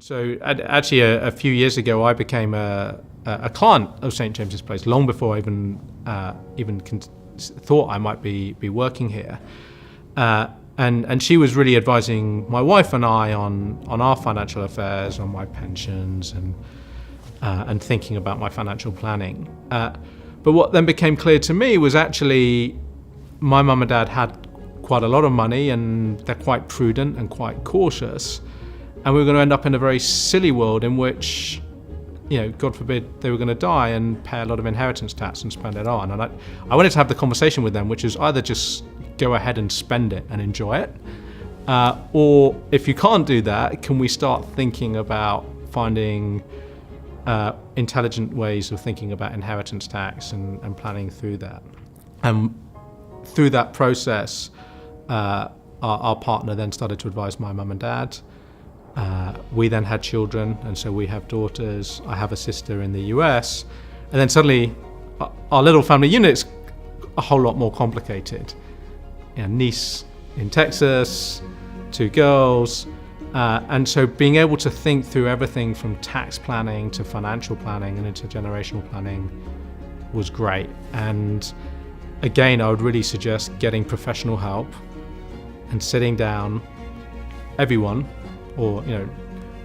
So actually a few years ago I became a client of St James's Place, long before I even thought I might be working here. And she was really advising my wife and I on our financial affairs, on my pensions, and thinking about my financial planning. But what then became clear to me was actually my mum and dad had quite a lot of money and they're quite prudent and quite cautious. And we were going to end up in a very silly world in which, God forbid, they were going to die and pay a lot of inheritance tax and spend it on. And I wanted to have the conversation with them, which is either just go ahead and spend it and enjoy it, or if you can't do that, can we start thinking about finding intelligent ways of thinking about inheritance tax and planning through that. And through that process, our partner then started to advise my mum and dad. We then had children, and so we have daughters. I have a sister in the US, and then suddenly our little family unit's a whole lot more complicated. A niece in Texas, 2 girls, and so being able to think through everything from tax planning to financial planning and intergenerational planning was great. And again, I would really suggest getting professional help and sitting down, everyone, or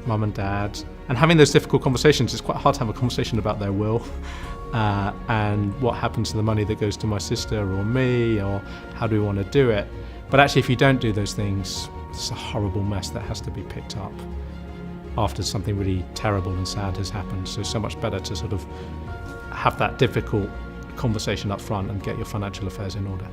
mum and dad, and having those difficult conversations. It's quite hard to have a conversation about their will and what happens to the money that goes to my sister or me, or how do we want to do it. But actually, if you don't do those things, it's a horrible mess that has to be picked up after something really terrible and sad has happened. So much better to sort of have that difficult conversation up front and get your financial affairs in order.